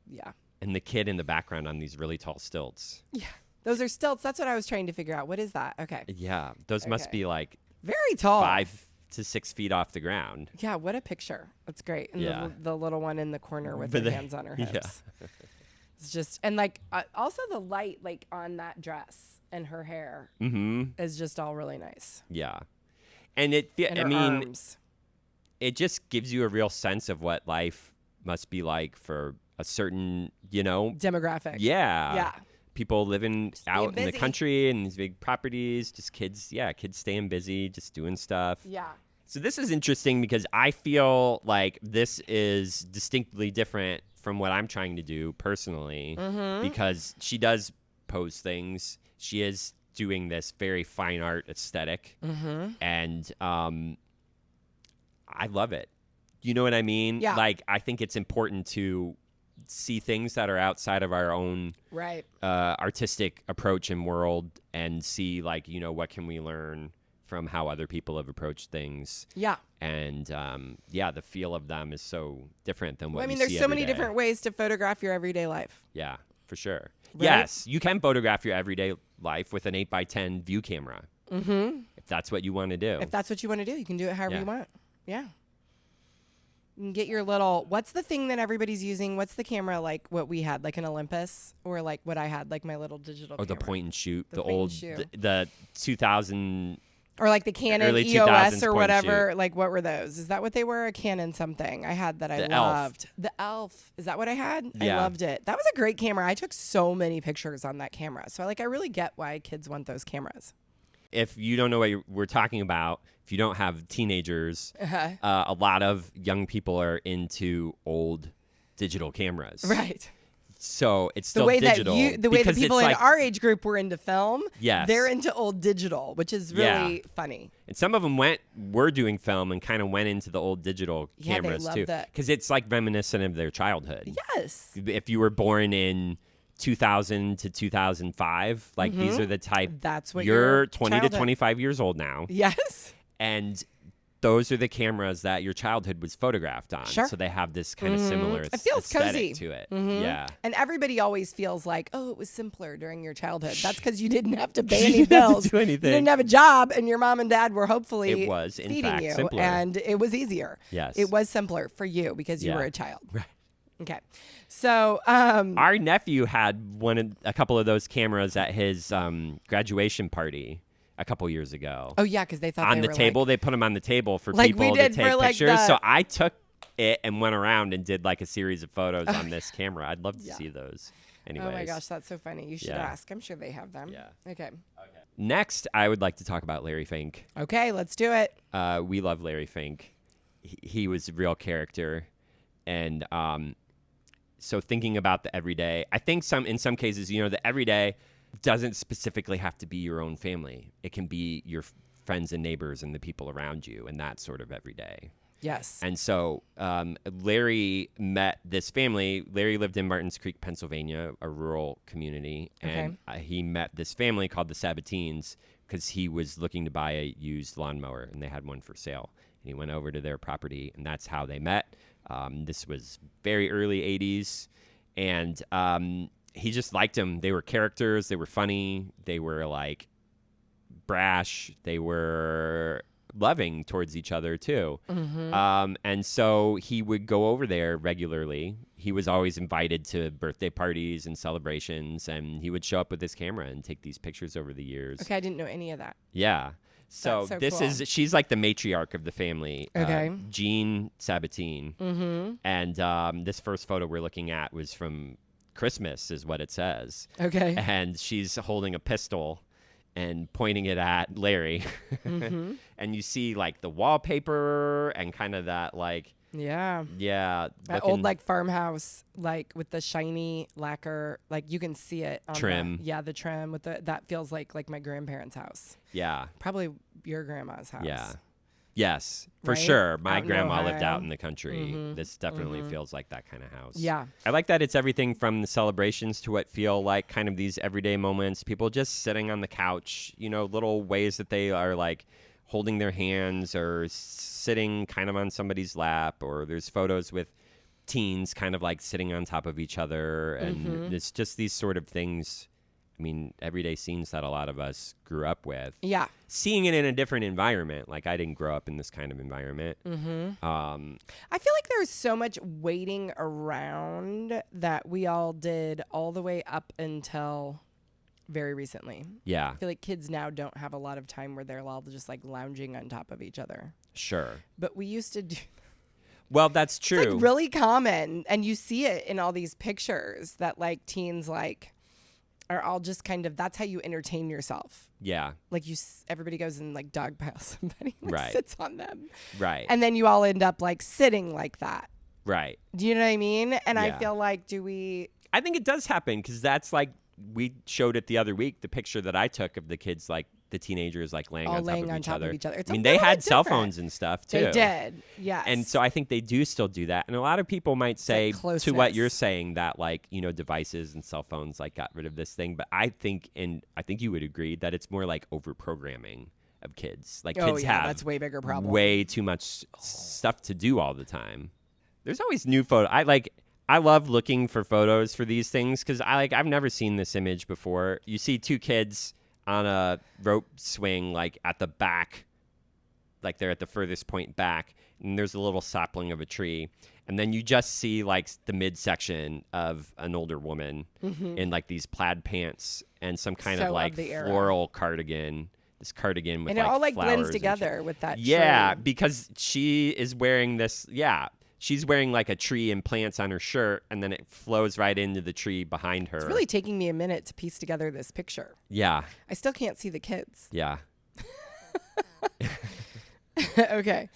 S1: Yeah.
S2: And the kid in the background on these really tall stilts.
S1: Yeah. Those are stilts. That's what I was trying to figure out. What is that? Okay.
S2: Yeah, those must be like...
S1: very tall.
S2: 5 to 6 feet off the ground.
S1: Yeah, what a picture. That's great. And
S2: Yeah.
S1: the little one in the corner with her hands on her hips.
S2: Yeah.
S1: It's just, and like, also the light, like on that dress and her hair is just all really nice.
S2: Yeah. And
S1: arms.
S2: It just gives you a real sense of what life must be like for a certain,
S1: demographic.
S2: Yeah.
S1: Yeah.
S2: People living out in the
S1: busy.
S2: country and these big properties, just kids staying busy, just doing stuff.
S1: Yeah.
S2: So this is interesting because I feel like this is distinctly different from what I'm trying to do personally because she does pose things. She is doing this very fine art aesthetic and I love it. You know what I mean?
S1: Yeah.
S2: Like, I think it's important to see things that are outside of our own
S1: Right.
S2: artistic approach and world, and see like, what can we learn from how other people have approached things.
S1: Yeah.
S2: And the feel of them is so different than what
S1: I mean,
S2: you
S1: there's
S2: see
S1: so
S2: every
S1: many
S2: day.
S1: different ways to photograph your everyday life.
S2: Yeah, for sure.
S1: Right?
S2: Yes, you can photograph your everyday life with an 8x10 view camera.
S1: Mm-hmm.
S2: If that's what you want to do.
S1: If that's what you want to do, you can do it however
S2: Yeah.
S1: you want. Yeah. You can get your little, what's the thing that everybody's using? What's the camera like what we had, like an Olympus, or like what I had, like my little digital
S2: Or
S1: camera?
S2: the point and shoot,
S1: The
S2: the
S1: point and
S2: old,
S1: shoot.
S2: the 2000.
S1: Or like the Canon
S2: early
S1: EOS
S2: 2000s
S1: or
S2: point and
S1: whatever.
S2: shoot.
S1: Like what were those? Is that what they were? A Canon something I had that I
S2: The Elf.
S1: loved. The Elf. Is that what I had?
S2: Yeah.
S1: I loved it. That was a great camera. I took so many pictures on that camera. So I really get why kids want those cameras.
S2: If you don't know what we're talking about, if you don't have teenagers,
S1: Uh-huh.
S2: a lot of young people are into old digital cameras.
S1: Right.
S2: So it's
S1: The
S2: still
S1: way
S2: digital.
S1: that
S2: because
S1: people
S2: it's
S1: in
S2: like,
S1: our age group were into film,
S2: Yes.
S1: they're into old digital, which is really
S2: Yeah.
S1: funny.
S2: And some of them were doing film and kind of went into the old digital
S1: Yeah, they
S2: cameras
S1: loved
S2: too,
S1: that.
S2: because it's like reminiscent of their childhood.
S1: Yes.
S2: If you were born in 2000 to 2005, like these are the type.
S1: That's what
S2: you're
S1: your
S2: 20 to
S1: childhood-
S2: 25 years old now,
S1: Yes.
S2: and those are the cameras that your childhood was photographed on.
S1: Sure.
S2: So they have this kind of similar
S1: It feels
S2: aesthetic
S1: cozy.
S2: to it.
S1: Mhm.
S2: Yeah.
S1: And everybody always feels like, oh, it was simpler during your childhood. That's because you didn't have to pay
S2: You
S1: any
S2: didn't have to
S1: bills.
S2: do anything.
S1: You didn't have a job, and your mom and dad were hopefully
S2: It was, in
S1: feeding
S2: fact,
S1: you,
S2: simpler.
S1: and it was easier.
S2: Yes.
S1: It was simpler for you because you
S2: Yeah.
S1: were a child.
S2: Right.
S1: Okay. So,
S2: Our nephew had a couple of those cameras at his graduation party a couple years ago.
S1: oh yeah, because they thought
S2: On
S1: they
S2: the
S1: were
S2: table,
S1: like,
S2: they put them on the table for
S1: Like we
S2: people
S1: did
S2: to take
S1: for, like,
S2: pictures.
S1: the-
S2: So I took it and went around and did like a series of photos on this camera. I'd love to
S1: Yeah.
S2: see those. Anyways.
S1: oh my gosh, that's so funny. You should
S2: Yeah.
S1: ask. I'm sure they have them.
S2: Yeah.
S1: Okay.
S2: Next, I would like to talk about Larry Fink.
S1: Okay, let's do it.
S2: We love Larry Fink. He was a real character, and so thinking about the everyday, I think in some cases, the everyday doesn't specifically have to be your own family. It can be your friends and neighbors and the people around you, and that sort of everyday.
S1: Yes.
S2: And so Larry met this family. Larry lived in Martins Creek, Pennsylvania, a rural community. And he met this family called the Sabatines because he was looking to buy a used lawnmower, and they had one for sale. And he went over to their property, and that's how they met. This was very early 80s. And he just liked them. They were characters. They were funny. They were like brash. They were loving towards each other too. And so he would go over there regularly. He was always invited to birthday parties and celebrations, and he would show up with his camera and take these pictures over the years.
S1: Okay, I didn't know any of that.
S2: Yeah. So,
S1: That's so cool.
S2: she's like the matriarch of the family.
S1: Okay.
S2: Jean Sabatine.
S1: Mm-hmm.
S2: And this first photo we're looking at was from Christmas, is what it says.
S1: Okay.
S2: And she's holding a pistol and pointing it at Larry.
S1: Mm-hmm.
S2: And you see like the wallpaper and kind of that like,
S1: Yeah.
S2: yeah.
S1: That old like farmhouse, like with the shiny lacquer, like you can see it on
S2: Trim.
S1: the trim with that feels like my grandparents' house.
S2: Yeah.
S1: Probably your grandma's house.
S2: Yeah. Yes, for
S1: Right?
S2: sure. My
S1: Out in
S2: grandma lived
S1: Ohio.
S2: out in the country.
S1: Mhm.
S2: This definitely feels like that kind of house.
S1: Yeah.
S2: I like that it's everything from the celebrations to what feel like kind of these everyday moments. People just sitting on the couch, little ways that they are like holding their hands or sitting kind of on somebody's lap, or there's photos with teens kind of like sitting on top of each other. And it's just these sort of things. I mean, everyday scenes that a lot of us grew up with.
S1: Yeah.
S2: Seeing it in a different environment. Like, I didn't grow up in this kind of environment.
S1: Mm-hmm.
S2: Um,
S1: I feel like there's so much waiting around that we all did all the way up until very recently.
S2: yeah,
S1: I feel like kids now don't have a lot of time where they're all just like lounging on top of each other.
S2: sure.
S1: But we used to do
S2: Well, that's true.
S1: It's like really common, and you see it in all these pictures that like teens like are all just kind of, that's how you entertain yourself.
S2: Yeah,
S1: Like everybody goes and like dog piles somebody, like
S2: Right.
S1: sits on them,
S2: right,
S1: and then you all end up like sitting like that.
S2: right.
S1: Do you know what I mean? And I
S2: Yeah.
S1: feel like, do we?
S2: I think it does happen because that's like, we showed it the other week, the picture that I took of the kids like the teenagers like laying
S1: All
S2: on top
S1: laying
S2: of
S1: on
S2: each
S1: top
S2: other.
S1: of each other. It's
S2: I mean,
S1: a
S2: they
S1: little
S2: had
S1: bit
S2: cell
S1: different.
S2: phones and stuff too.
S1: They did, yes.
S2: And so I think they do still do that. And a lot of people might say to what
S1: closeness.
S2: you're saying that like, you know, devices and cell phones like got rid of this thing. But I think you would agree that it's more like over programming of kids. Like kids have
S1: that's way bigger problem.
S2: way too much stuff to do all the time. There's always new photo. I love looking for photos for these things because I've never seen this image before. You see two kids on a rope swing like at the back, like they're at the furthest point back, and there's a little sapling of a tree, and then you just see like the midsection of an older woman in like these plaid pants and some kind of like floral cardigan. This cardigan with
S1: and it all like blends
S2: flowers
S1: together with that.
S2: Yeah,
S1: tree.
S2: because she is wearing this. Yeah. She's wearing like a tree and plants on her shirt, and then it flows right into the tree behind her.
S1: It's really taking me a minute to piece together this picture.
S2: Yeah.
S1: I still can't see the kids.
S2: Yeah.
S1: Okay.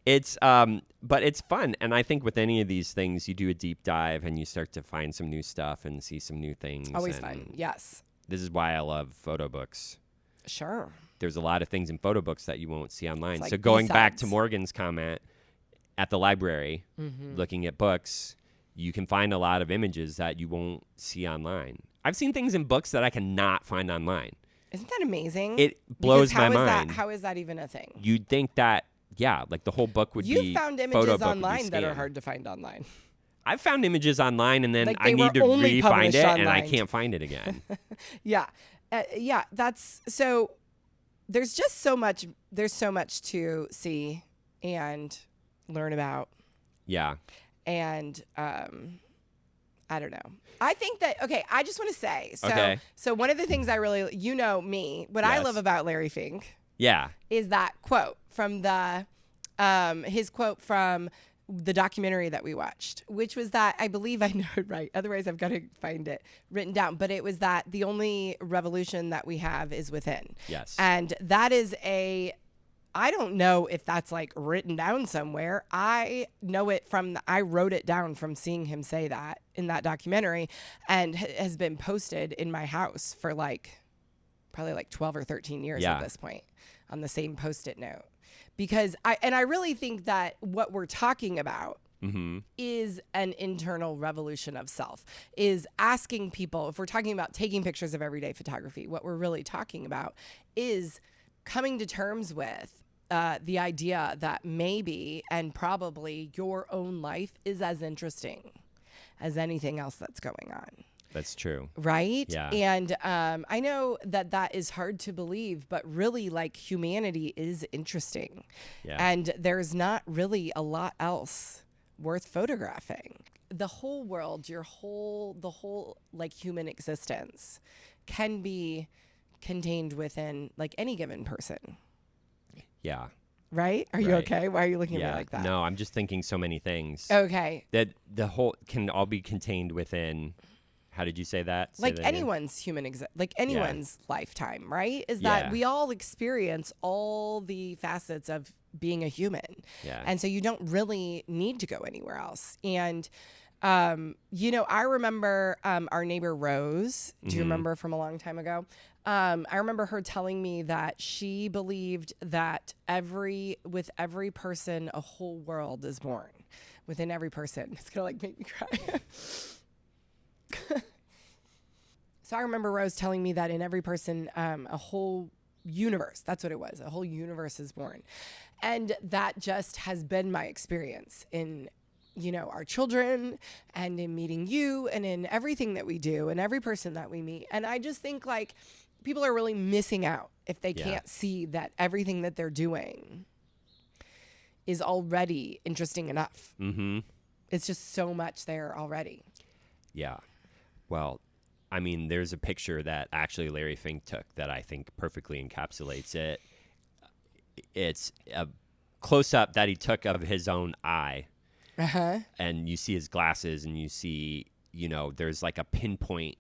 S2: It's but it's fun, and I think with any of these things, you do a deep dive and you start to find some new stuff and see some new things.
S1: Always fun. Yes.
S2: This is why I love photo books.
S1: Sure.
S2: There's a lot of things in photo books that you won't see online.
S1: Like
S2: so going back
S1: B-sides.
S2: to Morgan's comment. At the library, looking at books, you can find a lot of images that you won't see online. I've seen things in books that I cannot find online.
S1: Isn't that amazing?
S2: It blows my mind.
S1: How is that even a thing?
S2: You'd think that, yeah, like the whole book would be
S1: You found
S2: photo
S1: images
S2: book would be
S1: online that are
S2: scanned.
S1: hard to find online.
S2: I've found images online, and then
S1: Like
S2: I
S1: they
S2: need to
S1: were only
S2: re-find
S1: published
S2: it, and I
S1: online.
S2: can't find it again.
S1: Yeah. Yeah. That's so. There's just so much. There's so much to see and learn about.
S2: Yeah.
S1: And I don't know. I think that I just want to say so one of the things I really me, what I
S2: Yes.
S1: love about Larry Fink
S2: Yeah.
S1: is that quote from the his quote from the documentary that we watched, which was that I believe I know it right. Otherwise I've got to find it written down. But it was that the only revolution that we have is within.
S2: Yes.
S1: And that is I don't know if that's like written down somewhere. I know it I wrote it down from seeing him say that in that documentary, and has been posted in my house for probably 12 or 13 years at this point on the same Post-it note. Because I really think that what we're talking about is an internal revolution of self, is asking people, if we're talking about taking pictures of everyday photography, what we're really talking about is coming to terms with the idea that maybe and probably your own life is as interesting as anything else that's going on.
S2: That's true.
S1: Right?
S2: Yeah.
S1: And I know that is hard to believe, but really humanity is interesting.
S2: Yeah.
S1: And there's not really a lot else worth photographing. The whole world, the whole human existence can be contained within any given person.
S2: Yeah.
S1: Right? Are you okay? Why are you looking at me like that?
S2: No, I'm just thinking so many things.
S1: Okay.
S2: That the whole can all be contained within. How did you say that? Say that again.
S1: Anyone's anyone's lifetime, right? Is that we all experience all the facets of being a human.
S2: Yeah.
S1: And so you don't really need to go anywhere else. And I remember our neighbor Rose. Do you remember from a long time ago? I remember her telling me that she believed that with every person, a whole world is born. Within every person. It's gonna make me cry. So I remember Rose telling me that in every person, a whole universe, that's what it was, a whole universe is born. And that just has been my experience in our children and in meeting you and in everything that we do and every person that we meet. And I just think people are really missing out if they can't see that everything that they're doing is already interesting enough.
S2: Mm-hmm.
S1: It's just so much there already.
S2: Yeah. Well, I mean, there's a picture that actually Larry Fink took that I think perfectly encapsulates it. It's a close-up that he took of his own eye.
S1: Uh-huh.
S2: And you see his glasses, and you see, there's a pinpoint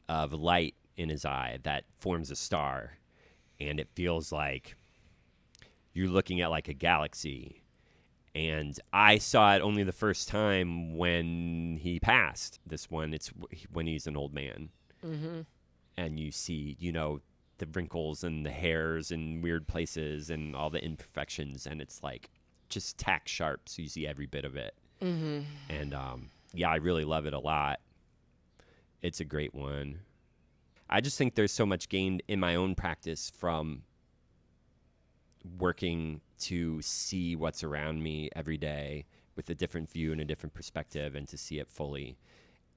S2: of light in his eye that forms a star. And it feels like you're looking at a galaxy. And I saw it only the first time when he passed. This one, it's when he's an old man. Mm-hmm. And you see, the wrinkles and the hairs and weird places and all the imperfections, and it's like just tack sharp, so you see every bit of it. And I really love it a lot. It's a great one. I just think there's so much gained in my own practice from working to see what's around me every day with a different view and a different perspective, and to see it fully.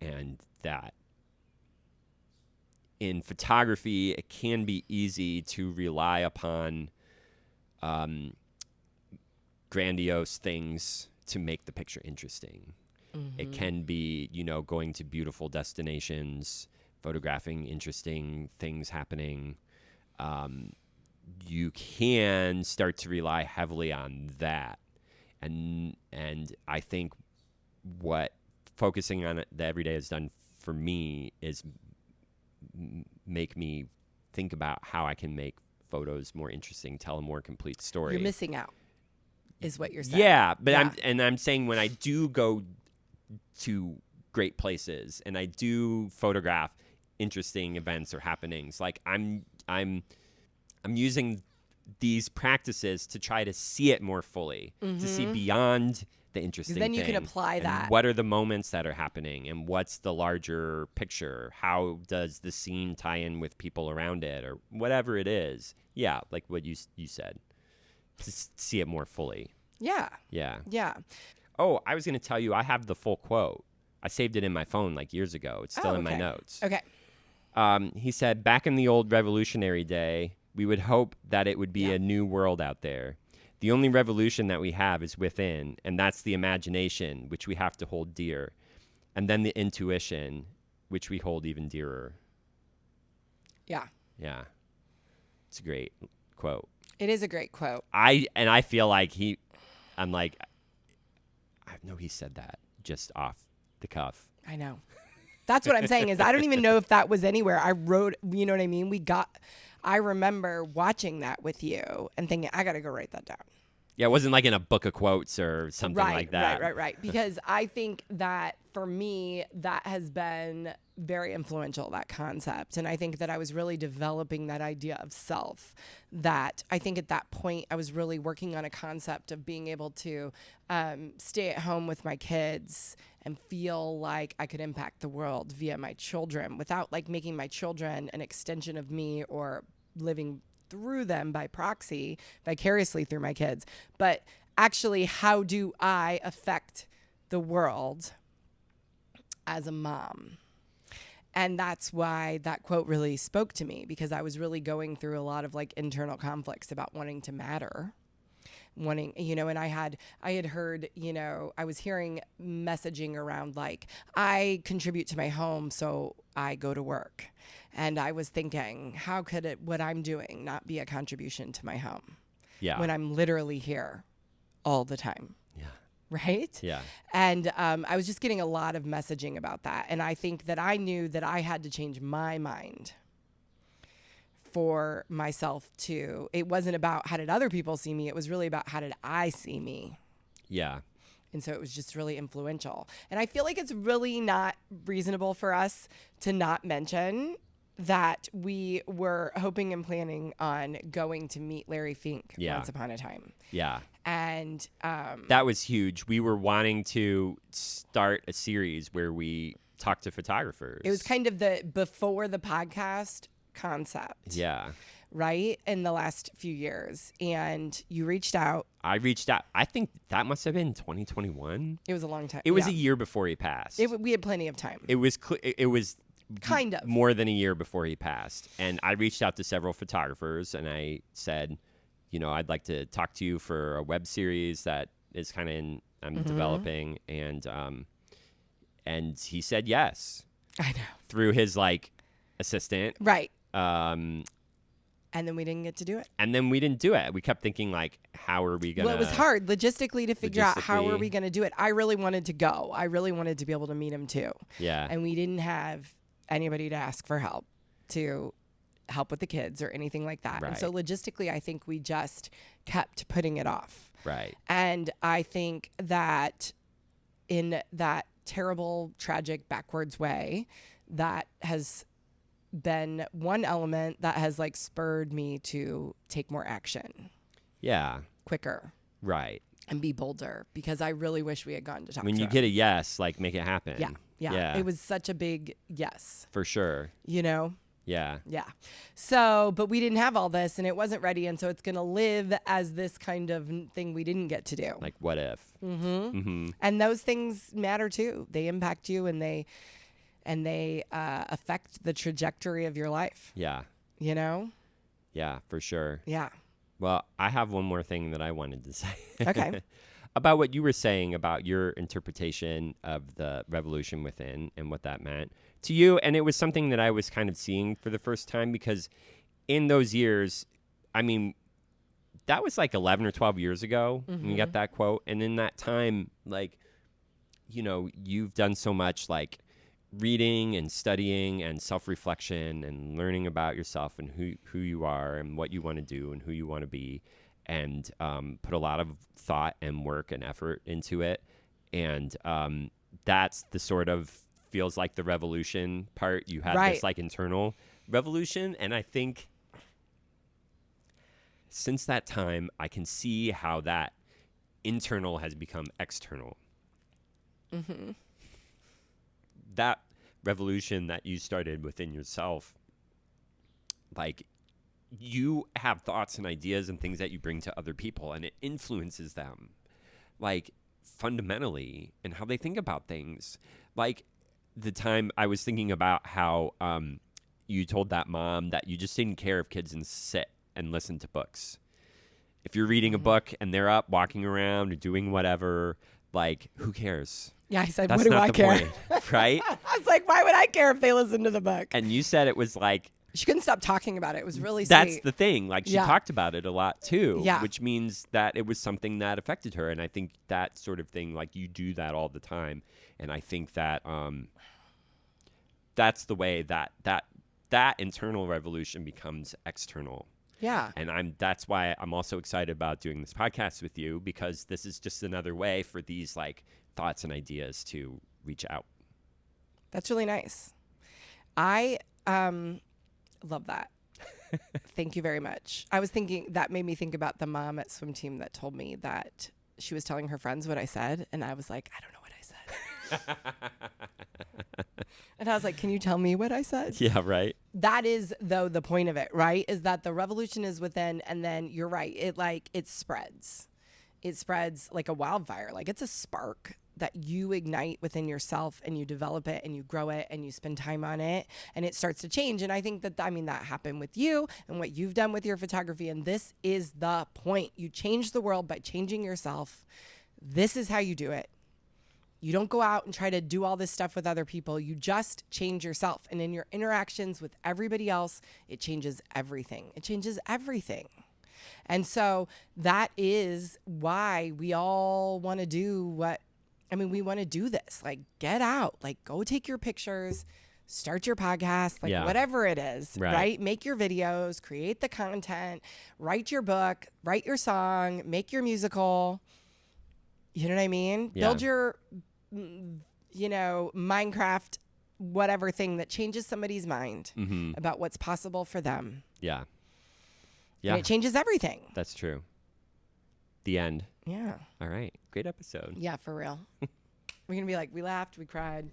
S2: And that in photography, it can be easy to rely upon grandiose things to make the picture interesting. It can be, going to beautiful destinations, photographing interesting things happening. You can start to rely heavily on that. And I think what focusing on it the everyday has done for me is make me think about how I can make photos more interesting, tell a more complete story.
S1: You're missing out, is what you're saying.
S2: Yeah, but I'm saying when I do go to great places and I do photograph interesting events or happenings, like I'm using these practices to try to see it more fully, to see beyond the interesting
S1: then
S2: thing.
S1: you can apply
S2: and
S1: that.
S2: What are the moments that are happening, and what's the larger picture? How does the scene tie in with people around it, or whatever it is? Yeah, like what you said, to see it more fully.
S1: Yeah.
S2: Yeah.
S1: Yeah.
S2: Oh, I was going to tell you, I have the full quote. I saved it in my phone like years ago. It's still in my notes.
S1: Okay.
S2: He said, back in the old revolutionary day, we would hope that it would be a new world out there. The only revolution that we have is within, and that's the imagination, which we have to hold dear, and then the intuition, which we hold even dearer.
S1: Yeah.
S2: Yeah. It's a great quote.
S1: It is a great quote.
S2: I feel like I know he said that just off the cuff.
S1: I know. That's what I'm saying is I don't even know if that was anywhere. I wrote, you know what I mean? I remember watching that with you and thinking, I got to go write that down.
S2: Yeah, it wasn't like in a book of quotes or something like that.
S1: Right. Because I think that for me, that has been very influential, that concept. And I think that I was really developing that idea of self. That I think at that point, I was really working on a concept of being able to stay at home with my kids and feel like I could impact the world via my children without like making my children an extension of me or living through them by proxy, vicariously through my kids. But actually, how do I affect the world as a mom? And that's why that quote really spoke to me, because I was really going through a lot of like internal conflicts about wanting to matter. And I had heard, I was hearing messaging around like, I contribute to my home, so I go to work. And I was thinking, how could what I'm doing not be a contribution to my home?
S2: Yeah.
S1: When I'm literally here all the time.
S2: Yeah.
S1: Right?
S2: Yeah.
S1: And I was just getting a lot of messaging about that. And I think that I knew that I had to change my mind for myself too. It wasn't about how did other people see me. It was really about how did I see me.
S2: Yeah.
S1: And so it was just really influential. And I feel like it's really not reasonable for us to not mention that we were hoping and planning on going to meet Larry Fink once upon a time.
S2: Yeah.
S1: And
S2: that was huge. We were wanting to start a series where we talk to photographers.
S1: It was kind of the before the podcast concept.
S2: Yeah.
S1: Right? In the last few years. And you reached out.
S2: I reached out. I think that must have been 2021.
S1: It was a long time.
S2: It was a year before he passed.
S1: We had plenty of time.
S2: It was
S1: kind of
S2: more than a year before he passed. And I reached out to several photographers and I said, I'd like to talk to you for a web series that is kind of I'm developing. And he said yes.
S1: I know.
S2: Through his assistant.
S1: Right. And then we didn't get to do it.
S2: And then we didn't do it. We kept thinking how are we going to...
S1: Well, it was hard logistically to figure out how are we going to do it. I really wanted to go. I really wanted to be able to meet him too.
S2: Yeah.
S1: And we didn't have anybody to ask for help with the kids or anything like that.
S2: Right.
S1: And so logistically, I think we just kept putting it off.
S2: Right.
S1: And I think that in that terrible, tragic, backwards way, that has been one element that has like spurred me to take more action.
S2: Yeah.
S1: Quicker.
S2: Right.
S1: And be bolder, because I really wish we had gone to talk
S2: When
S1: to
S2: you
S1: him.
S2: get a yes, like make it happen.
S1: Yeah. It was such a big yes.
S2: For sure.
S1: You know?
S2: Yeah.
S1: Yeah. So, but we didn't have all this and it wasn't ready. And so it's going to live as this kind of thing we didn't get to do.
S2: Like what if?
S1: Mm-hmm.
S2: Mm-hmm.
S1: And those things matter too. They impact you and they affect the trajectory of your life.
S2: Yeah.
S1: You know?
S2: Yeah, for sure.
S1: Yeah.
S2: Well, I have one more thing that I wanted to say.
S1: Okay.
S2: About what you were saying about your interpretation of the revolution within and what that meant to you. And it was something that I was kind of seeing for the first time, because in those years, I mean, that was like 11 or 12 years ago when you got that quote. And in that time, like, you know, you've done so much like reading and studying and self-reflection and learning about yourself and who you are and what you want to do and who you want to be, and put a lot of thought and work and effort into it. And that's the sort of feels like the revolution part. You have this like internal revolution. And I think since that time, I can see how that internal has become external. Mm-hmm. That revolution that you started within yourself, like, you have thoughts and ideas and things that you bring to other people, and it influences them, like, fundamentally, and how they think about things. Like, the time I was thinking about how you told that mom that you just didn't care if kids didn't sit and listen to books. If you're reading a book and they're up walking around or doing whatever, like, who cares?
S1: Yeah, I said,
S2: That's
S1: what do
S2: not
S1: I
S2: the
S1: care?
S2: point, right?
S1: I was like, why would I care if they listen to the book?
S2: And you said it was like,
S1: She couldn't stop talking about it. It was really
S2: that's
S1: sweet.
S2: the thing. Like, she talked about it a lot too, which means that it was something that affected her. And I think that sort of thing, like, you do that all the time. And I think that that's the way that internal revolution becomes external.
S1: Yeah.
S2: And that's why I'm also excited about doing this podcast with you, because this is just another way for these like thoughts and ideas to reach out.
S1: That's really nice. I love that. Thank you very much. I was thinking, that made me think about the mom at swim team that told me that she was telling her friends what I said. And I was like, I don't know what I said. And I was like, can you tell me what I said?
S2: Yeah, right.
S1: That is, though, the point of it, right? Is that the revolution is within, and then you're right. It spreads. It spreads like a wildfire. Like, it's a spark that you ignite within yourself, and you develop it and you grow it and you spend time on it, and it starts to change. And I think that happened with you and what you've done with your photography. And this is the point. You change the world by changing yourself. This is how you do it. You don't go out and try to do all this stuff with other people. You just change yourself. And in your interactions with everybody else, it changes everything. It changes everything. And so that is why we all want to do we want to do this. Like, get out, like, go take your pictures, start your podcast, like whatever it is, right? Make your videos, create the content, write your book, write your song, make your musical. You know what I mean?
S2: Yeah.
S1: Build your, Minecraft, whatever thing that changes somebody's mind about what's possible for them.
S2: Yeah. Yeah.
S1: And it changes everything.
S2: That's true. The end.
S1: Yeah.
S2: All right. Great episode.
S1: Yeah, for real. We're going to be like, we laughed, we cried.